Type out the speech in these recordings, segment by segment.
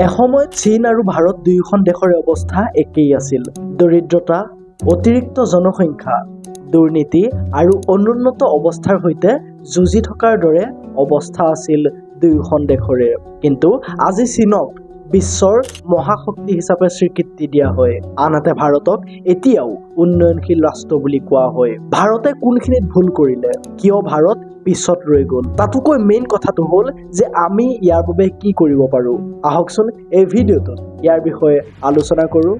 এসময়ত চীন আৰু ভাৰত দুয়োখন দেশৰে অৱস্থা একেই আছিল। দৰিদ্ৰতা, অতিৰিক্ত জনসংখ্যা, দুৰ্নীতি আৰু অনুন্নত অৱস্থাৰ সৈতে যুঁজি থকাৰ দৰে অৱস্থা আছিল দুয়োখন দেশৰে। কিন্তু আজি চীনক বিশ্বৰ মহাশক্তি হিচাপে স্বীকৃতি দিয়া হয়, আনহাতে ভাৰতক এতিয়াও উন্নয়নশীল ৰাষ্ট্ৰ বুলি কোৱা হয়। ভাৰতে কোনখিনিত ভুল কৰিলে, কিয় ভাৰত পিছত ৰৈ গ'ল, তাতোকৈ মেইন কথাটো হ'ল যে আমি ইয়াৰ বাবে কি কৰিব পাৰোঁ। আহকচোন এই ভিডিঅ'টোত ইয়াৰ বিষয়ে আলোচনা কৰোঁ।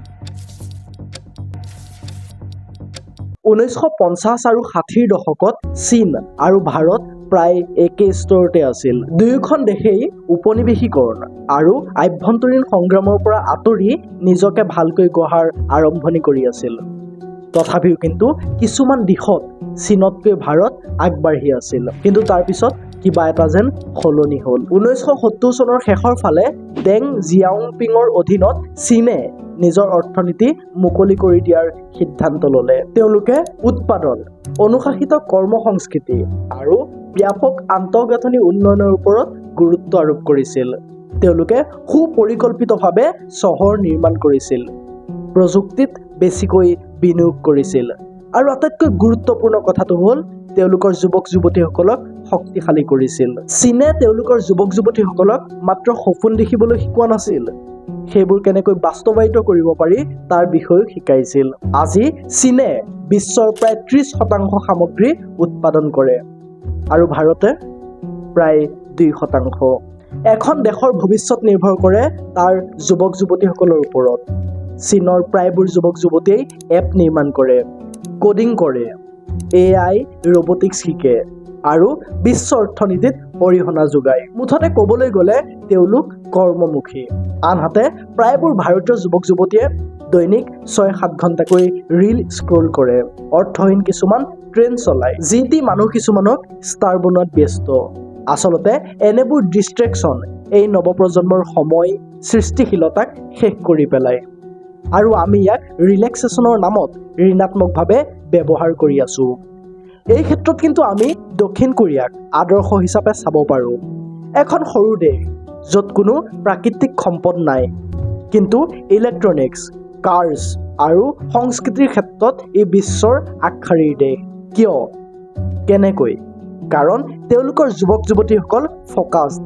1950 আৰু 60ৰ দশকত চীন আৰু ভাৰত প্ৰায় একে স্তৰতে আছিল। দুয়োখন দেশেই উপনিৱেশীকৰণ আৰু আভ্যন্তৰীণ সংগ্ৰামৰ পৰা আঁতৰি নিজকে ভালকৈ গঢ়াৰ আৰম্ভণি কৰি আছিল। তথাপিও কিন্তু কিছুমান দিশত চীনতকৈ ভাৰত আগবাঢ়ি আছিল। কিন্তু তাৰ পিছত কিবা এটা যেন সলনি হ'ল। 1970 চনৰ শেষৰ ফালে ডেং জিয়াওপিঙৰ অধীনত চীনে নিজৰ অৰ্থনীতি মুকলি কৰি দিয়াৰ সিদ্ধান্ত ল'লে। তেওঁলোকে উৎপাদন, অনুশাসিত কৰ্ম সংস্কৃতি আৰু ব্যাপক আন্তঃগাঁথনি উন্নয়নৰ ওপৰত গুৰুত্ব আৰোপ কৰিছিল। তেওঁলোকে সুপৰিকল্পিতভাৱে চহৰ নিৰ্মাণ কৰিছিল, প্ৰযুক্তিত বেছিকৈ বিনিয়োগ কৰিছিল আৰু আটাইতকৈ গুৰুত্বপূৰ্ণ কথাটো হ'ল তেওঁলোকৰ যুৱক-যুৱতীসকলক শক্তিশালী কৰিছিল। চীনে তেওঁলোকৰ যুৱক-যুৱতীসকলক মাত্ৰ সপোন দেখিবলৈ শিকোৱা নাছিল, সেইবোৰ কেনেকৈ বাস্তৱায়িত কৰিব পাৰি তাৰ বিষয়েও শিকাইছিল। আজি চীনে বিশ্বৰ প্ৰায় 30% সামগ্ৰী উৎপাদন কৰে আৰু ভাৰতে প্ৰায় 2%। এখন দেশৰ ভৱিষ্যত নিৰ্ভৰ কৰে তাৰ যুৱক-যুৱতীসকলৰ ওপৰত। চীনৰ প্ৰায়বোৰ যুৱক-যুৱতীয়ে এপ নিৰ্মাণ কৰে, কোডিং কৰে, AI, ৰবটিক্স শিকে আৰু বিশ্ব অৰ্থনীতিত অৰিহণা যোগায়। মুঠতে ক'বলৈ গ'লে তেওঁলোক কৰ্মমুখী। আনহাতে প্ৰায়বোৰ ভাৰতীয় যুৱক-যুৱতীয়ে দৈনিক 6-7 ঘণ্টাকৈ ৰীল স্ক্ৰল কৰে, অৰ্থহীন কিছুমান ট্ৰেইন চলায়, যি টি মানুহ কিছুমানক ষ্টাৰ বনোৱাত ব্যস্ত। আচলতে এনেবোৰ ডিষ্ট্ৰেকশ্যন এই নৱপ্ৰজন্মৰ সময়, সৃষ্টিশীলতাক শেষ কৰি পেলায় আৰু আমি ইয়াক ৰিলেক্সেশ্যনৰ নামত ঋণাত্মকভাৱে ব্যৱহাৰ কৰি আছোঁ। এই ক্ষেত্ৰত কিন্তু আমি দক্ষিণ কোৰিয়াক আদৰ্শ হিচাপে চাব পাৰোঁ। এখন সৰু দেশ য'ত কোনো প্ৰাকৃতিক সম্পদ নাই, কিন্তু ইলেক্ট্ৰনিক্স, কাৰ্ছ আৰু সংস্কৃতিৰ ক্ষেত্ৰত ই বিশ্বৰ আগশাৰীৰ দেশ। কিয়? কেনেকৈ? কাৰণ তেওঁলোকৰ যুৱক-যুৱতীসকল ফ'কাছড,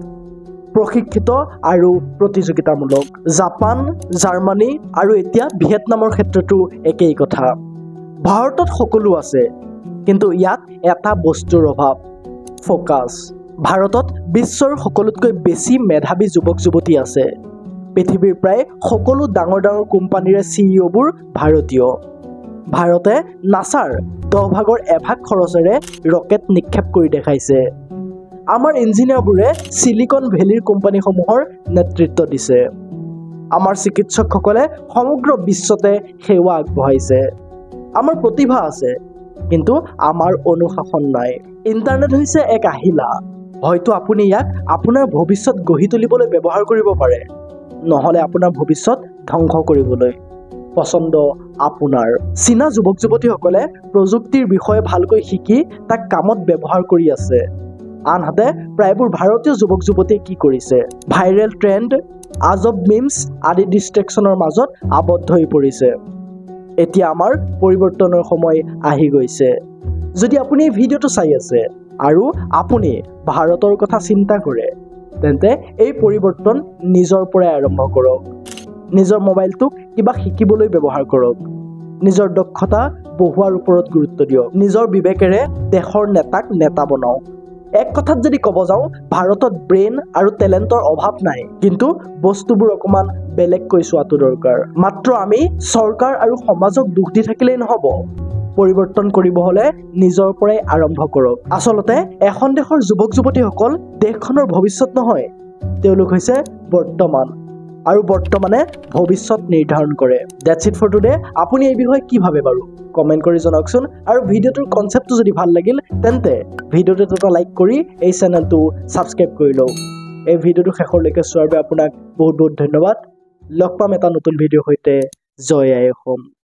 প্ৰশিক্ষিত আৰু প্ৰতিযোগিতামূলক। জাপান, জাৰ্মানী আৰু এতিয়া ভিয়েটনামৰ ক্ষেত্ৰতো একেই কথা। ভাৰতত সকলো আছে, কিন্তু ইয়াত এটা বস্তুৰ অভাৱ, ফ'কাছ। ভাৰতত বিশ্বৰ সকলোতকৈ বেছি মেধাৱী যুৱক-যুৱতী আছে। পৃথিৱীৰ প্ৰায় সকলো ডাঙৰ ডাঙৰ কোম্পানীৰে CEOবোৰ ভাৰতীয়। ভাৰতে নাছাৰ 10 ভাগৰ 1 ভাগ খৰচেৰে ৰকেট নিক্ষেপ কৰি দেখাইছে। আমাৰ ইঞ্জিনিয়াৰবোৰে চিলিকন ভেলীৰ কোম্পানীসমূহৰ নেতৃত্ব দিছে। আমাৰ চিকিৎসকসকলে সমগ্ৰ বিশ্বতে সেৱা আগবঢ়াইছে। আমাৰ প্ৰতিভা আছে, কিন্তু আমাৰ অনুশাসন নাই। ইণ্টাৰনেট হৈছে এক আহিলা। হয়তো আপুনি ইয়াক আপোনাৰ ভৱিষ্যত গঢ়ি তুলিবলৈ ব্যৱহাৰ কৰিব পাৰে, নহ'লে আপোনাৰ ভৱিষ্যত ধ্বংস কৰিবলৈ। পচন্দ আপোনাৰ। চীনা যুৱক-যুৱতীসকলে প্ৰযুক্তিৰ বিষয়ে ভালকৈ শিকি তাক কামত ব্যৱহাৰ কৰি আছে। আনহাতে প্ৰায়বোৰ ভাৰতীয় যুৱক-যুৱতীয়ে কি কৰিছে? ভাইৰেল ট্ৰেণ্ড, আজব মিমছ আদি ডিষ্ট্ৰেকশ্যনৰ মাজত আবদ্ধ হৈ পৰিছে। এতিয়া আমাৰ পৰিৱৰ্তনৰ সময় আহি গৈছে। যদি আপুনি এই ভিডিঅ'টো চাই আছে আৰু আপুনি ভাৰতৰ কথা চিন্তা কৰে, তেন্তে এই পৰিৱৰ্তন নিজৰ পৰাই আৰম্ভ কৰক। নিজৰ মোবাইলটোক কিবা শিকিবলৈ ব্যৱহাৰ কৰক, নিজৰ দক্ষতা বঢ়োৱাৰ ওপৰত গুৰুত্ব দিয়ক, নিজৰ বিবেকেৰে দেশৰ নেতাক নেতা বনাওক। এক কথাত যদি ক'ব যাওঁ, ভাৰতত ব্ৰেইন আৰু টেলেণ্টৰ অভাৱ নাই, কিন্তু বস্তুবোৰ অকণমান বেলেগকৈ চোৱাটো দৰকাৰ। মাত্ৰ আমি চৰকাৰ আৰু সমাজক দোষ দি থাকিলেই নহ'ব। পৰিৱৰ্তন কৰিব হ'লে নিজৰ পৰাই আৰম্ভ কৰক। আচলতে এখন দেশৰ যুৱক-যুৱতীসকল দেশখনৰ ভৱিষ্যত নহয়, তেওঁলোক হৈছে বৰ্তমান, আৰু বৰ্তমানে ভৱিষ্যত নিৰ্ধাৰণ কৰে। That's it for today. আপুনি এই বিষয়ে কি ভাবে বাৰু? কমেণ্ট কৰি জনাওকচোন। আৰু ভিডিঅ'টোৰ কনচেপ্টটো যদি ভাল লাগিল, তেন্তে ভিডিঅ'টোত এটা লাইক কৰি এই চেনেলটো ছাবস্ক্ৰাইব কৰি লওক। এই ভিডিঅ'টো শেষলৈকে চোৱাৰ বাবে আপোনাক বহুত বহুত ধন্যবাদ। লগ পাম এটা নতুন ভিডিঅ'ৰ সৈতে। জয় আই অসম।